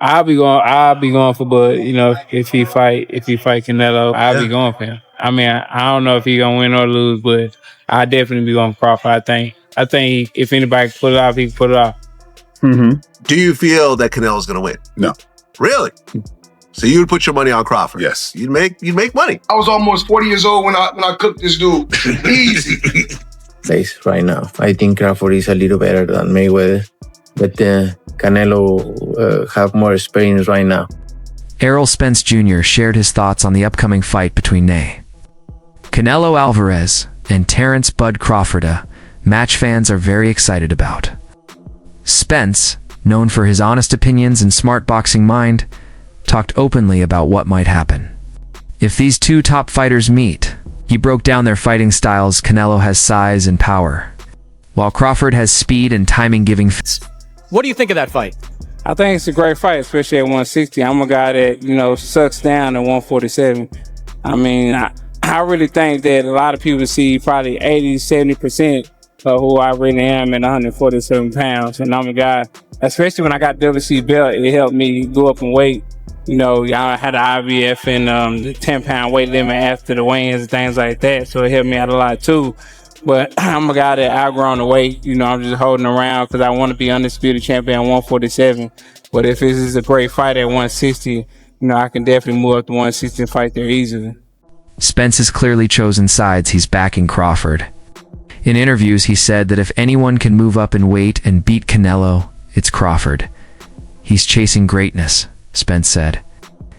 I'll be going for Bud. You know, if he fight Canelo, I'll be going for him. I mean, I don't know if he gonna win or lose, but I definitely be going for Crawford. I think if anybody can pull it off, he can pull it off. Mm-hmm. Do you feel that Canelo's gonna win? No. Really? So you would put your money on Crawford? Yes. You'd make money. I was almost 40 years old when I cooked this dude. Easy. Place right now. I think Crawford is a little better than Mayweather, but Canelo have more experience right now. Errol Spence Jr. shared his thoughts on the upcoming fight between Canelo Alvarez and Terence "Bud" Crawford, a match fans are very excited about. Spence, known for his honest opinions and smart boxing mind, talked openly about what might happen if these two top fighters meet. He broke down their fighting styles. Canelo has size and power, while Crawford has speed and timing giving. What do you think of that fight? I think it's a great fight, especially at 160. I'm a guy that, you know, sucks down at 147. I mean, I really think that a lot of people see probably 80-70% of who I really am at 147 pounds. And I'm a guy, especially when I got WC belt, it helped me go up in weight. You know, I had the IVF and the 10-pound weight limit after the weigh-ins and things like that, so it helped me out a lot too. But I'm a guy that outgrown the weight. You know, I'm just holding around because I want to be undisputed champion at 147. But if this is a great fight at 160, you know, I can definitely move up to 160 and fight there easily. Spence has clearly chosen sides. He's backing Crawford. In interviews, he said that if anyone can move up in weight and beat Canelo, it's Crawford. He's chasing greatness, Spence said.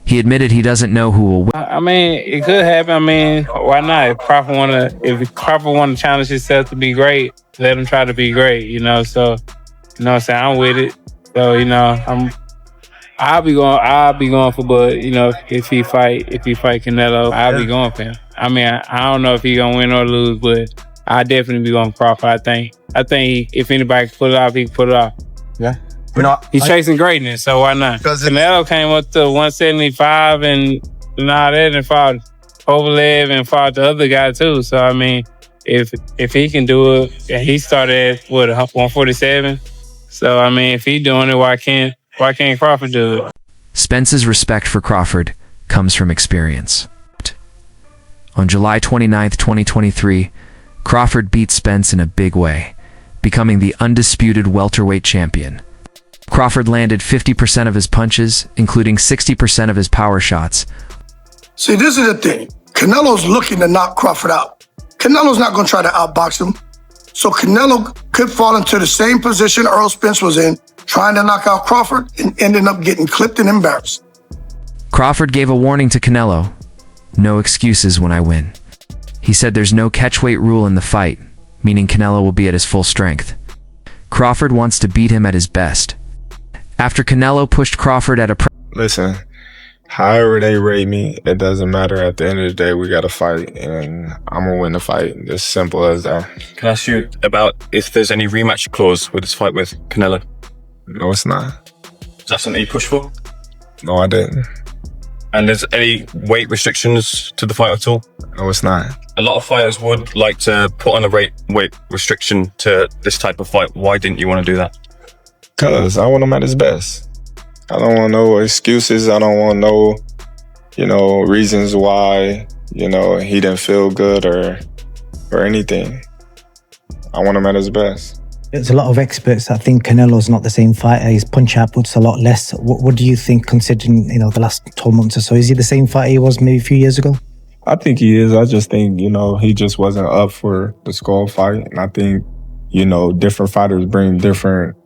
He admitted he doesn't know who will win. I mean, it could happen. I mean, why not? If Crawford want to challenge himself to be great, let him try to be great, you know? So, you know what I'm saying? I'm with it. So, you know, I'll be going for Bud. You know, if he fight Canelo, I'll be going for him. I mean, I don't know if he gonna win or lose, but I definitely be going for Crawford. I think if anybody can pull it off, he can pull it off. Yeah. He's chasing greatness, so why not? Canelo came up to 175 and all that, and fought Kovalev and fought the other guy too. So I mean, if he can do it, and he started at 147. So I mean, if he's doing it, why can't Crawford do it? Spence's respect for Crawford comes from experience. On July 29th, 2023, Crawford beat Spence in a big way, becoming the undisputed welterweight champion. Crawford landed 50% of his punches, including 60% of his power shots. See, this is the thing. Canelo's looking to knock Crawford out. Canelo's not going to try to outbox him. So Canelo could fall into the same position Errol Spence was in, trying to knock out Crawford and ending up getting clipped and embarrassed. Crawford gave a warning to Canelo. No excuses when I win. He said there's no catchweight rule in the fight, meaning Canelo will be at his full strength. Crawford wants to beat him at his best. After Canelo pushed Crawford at a... Listen, however they rate me, it doesn't matter. At the end of the day, we got to fight, and I'm going to win the fight. As simple as that. Can I ask you about if there's any rematch clause with this fight with Canelo? No, it's not. Is that something you pushed for? No, I didn't. And there's any weight restrictions to the fight at all? No, it's not. A lot of fighters would like to put on a weight restriction to this type of fight. Why didn't you want to do that? Because I want him at his best. I don't want no excuses. I don't want no, reasons why, he didn't feel good or anything. I want him at his best. There's a lot of experts that think Canelo's not the same fighter. His punch output's a lot less. What do you think, considering, the last 12 months or so? Is he the same fighter he was maybe a few years ago? I think he is. I just think, he just wasn't up for the Skull fight. And I think, different fighters bring different,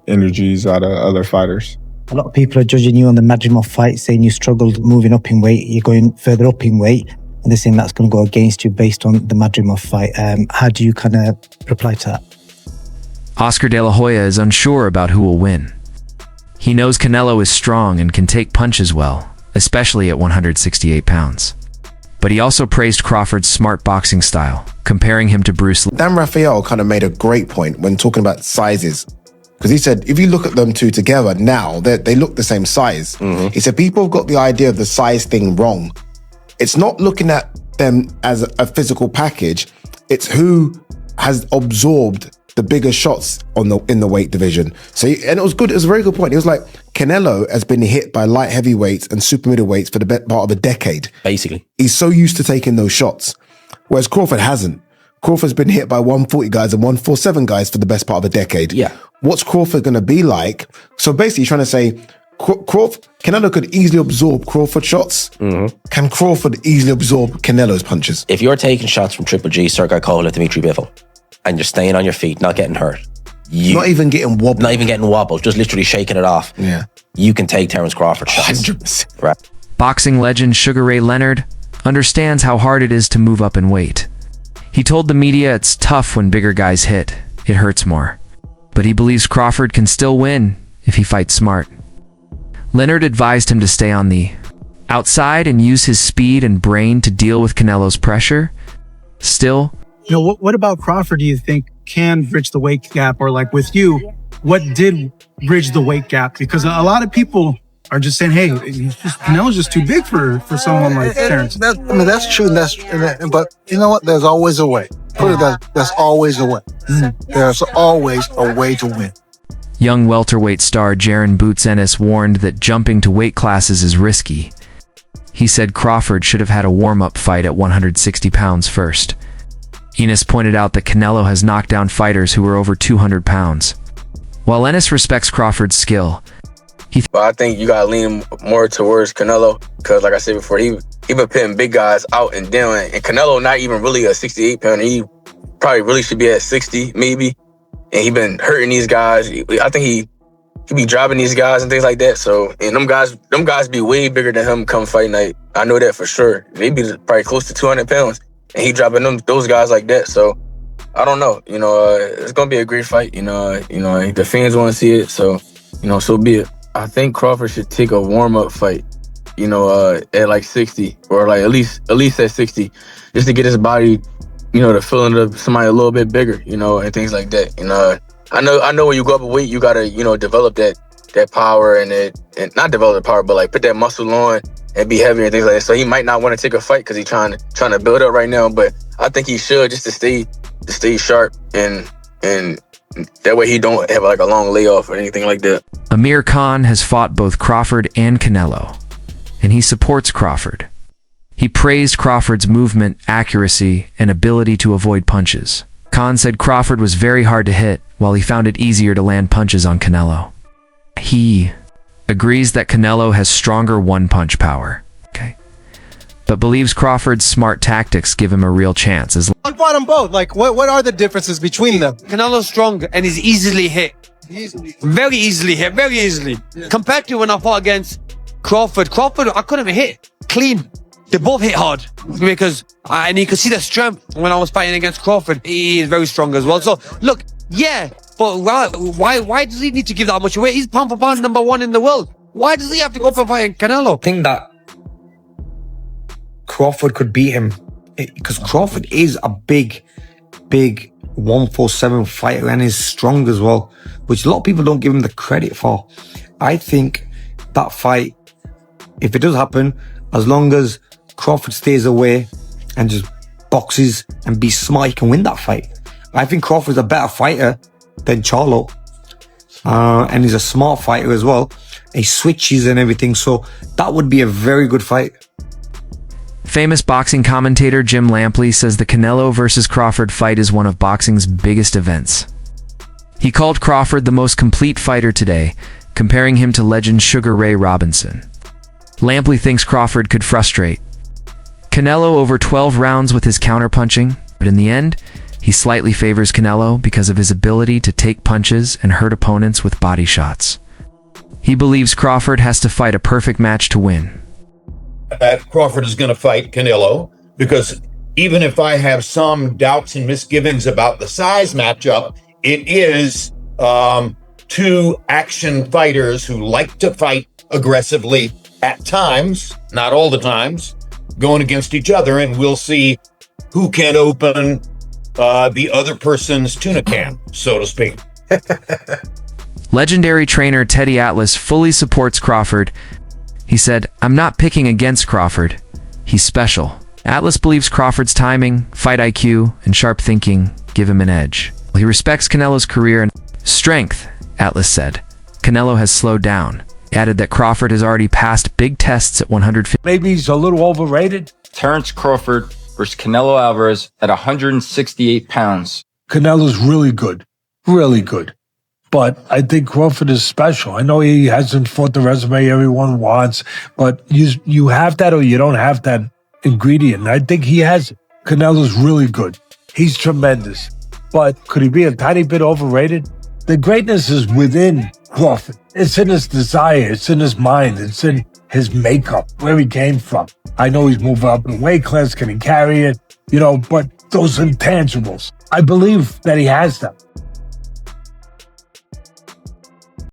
energies out of other fighters. A lot of people are judging you on the Madrimov fight, saying you struggled moving up in weight. You're going further up in weight, and they're saying that's going to go against you based on the Madrimov fight. How do you kind of reply to that? Oscar De La Hoya is unsure about who will win. He knows Canelo is strong and can take punches well, especially at 168 pounds. But he also praised Crawford's smart boxing style, comparing him to Bruce Lee. Dan Rafael kind of made a great point when talking about sizes. Because he said, if you look at them two together now, they look the same size. Mm-hmm. He said, people have got the idea of the size thing wrong. It's not looking at them as a physical package. It's who has absorbed the bigger shots in the weight division. So, and it was good. It was a very good point. It was like Canelo has been hit by light heavyweights and super middleweights for the better part of a decade. Basically, he's so used to taking those shots, whereas Crawford hasn't. Crawford's been hit by 140 guys and 147 guys for the best part of a decade. Yeah. What's Crawford going to be like? So basically, you're trying to say Canelo could easily absorb Crawford shots. Mm-hmm. Can Crawford easily absorb Canelo's punches? If you're taking shots from Triple G, Sergei Kovalev, Dmitry Bivol, and you're staying on your feet, not getting hurt, not even getting wobbled, just literally shaking it off. Yeah, you can take Terence Crawford shots. 100%. Right. Boxing legend Sugar Ray Leonard understands how hard it is to move up in weight. He told the media it's tough when bigger guys hit. It hurts more. But he believes Crawford can still win if he fights smart. Leonard advised him to stay on the outside and use his speed and brain to deal with Canelo's pressure. Still, what about Crawford do you think can bridge the weight gap? Or like with you, what did bridge the weight gap? Because a lot of people are just saying, hey, Canelo's just too big for someone like Terence. That's true. But you know what? There's always a way. Put it that there's always a way. There's always a way to win. Young welterweight star Jaron Boots Ennis warned that jumping to weight classes is risky. He said Crawford should have had a warm-up fight at 160 pounds first. Ennis pointed out that Canelo has knocked down fighters who were over 200 pounds. While Ennis respects Crawford's skill, but I think you gotta lean more towards Canelo because, like I said before, he been putting big guys out and down. And Canelo not even really a 68 pounder. He probably really should be at 60 maybe. And he been hurting these guys. I think he be dropping these guys and things like that. So, and them guys be way bigger than him come fight night. I know that for sure. They be probably close to 200 pounds, and he dropping those guys like that. So, I don't know. It's gonna be a great fight. The fans want to see it. So, so be it. I think Crawford should take a warm-up fight, at like 60 or like at least at 60, just to get his body, to fill into somebody a little bit bigger, and things like that. I know when you go up in weight, you gotta, develop that power and not develop the power, but like put that muscle on and be heavier and things like that. So he might not want to take a fight because he's trying to build up right now. But I think he should just to stay sharp and that way he don't have like a long layoff or anything like that. Amir Khan has fought both Crawford and Canelo, and he supports Crawford. He praised Crawford's movement, accuracy, and ability to avoid punches. Khan said Crawford was very hard to hit, while he found it easier to land punches on Canelo. He agrees that Canelo has stronger one-punch power, but believes Crawford's smart tactics give him a real chance. I fought them both. Like, what are the differences between them? Canelo's strong and he's easily hit. Very easily hit, very easily. Yeah. Compared to when I fought against Crawford, I couldn't hit clean. They both hit hard because, and you could see the strength when I was fighting against Crawford. He is very strong as well. So, look, yeah, but why does he need to give that much away? He's pound for pound #1 in the world. Why does he have to go for fighting Canelo? I think that Crawford could beat him because Crawford is a big 147 fighter and is strong as well, which a lot of people don't give him the credit for. I think that fight, if it does happen, as long as Crawford stays away and just boxes and be smart, he can win that fight. I think Crawford's a better fighter than Charlo. And he's a smart fighter as well. He switches and everything, so that would be a very good fight. Famous boxing commentator Jim Lampley says the Canelo versus Crawford fight is one of boxing's biggest events. He called Crawford the most complete fighter today, comparing him to legend Sugar Ray Robinson. Lampley thinks Crawford could frustrate Canelo over 12 rounds with his counterpunching, but in the end, he slightly favors Canelo because of his ability to take punches and hurt opponents with body shots. He believes Crawford has to fight a perfect match to win. Crawford is going to fight Canelo because even if I have some doubts and misgivings about the size matchup, it is two action fighters who like to fight aggressively at times, not all the times, going against each other, and we'll see who can open the other person's tuna can, so to speak. Legendary trainer Teddy Atlas fully supports Crawford. He said, "I'm not picking against Crawford. He's special." Atlas believes Crawford's timing, fight IQ, and sharp thinking give him an edge. He respects Canelo's career and strength, Atlas said. Canelo has slowed down. He added that Crawford has already passed big tests at 150. Maybe he's a little overrated. Terence Crawford versus Canelo Alvarez at 168 pounds. Canelo's really good. Really good. But I think Crawford is special. I know he hasn't fought the resume everyone wants, but you have that or you don't have that ingredient. And I think he has it. Canelo's really good. He's tremendous. But could he be a tiny bit overrated? The greatness is within Crawford. It's in his desire. It's in his mind. It's in his makeup, where he came from. I know he's moving up in weight class. Can he carry it? But those intangibles, I believe that he has them.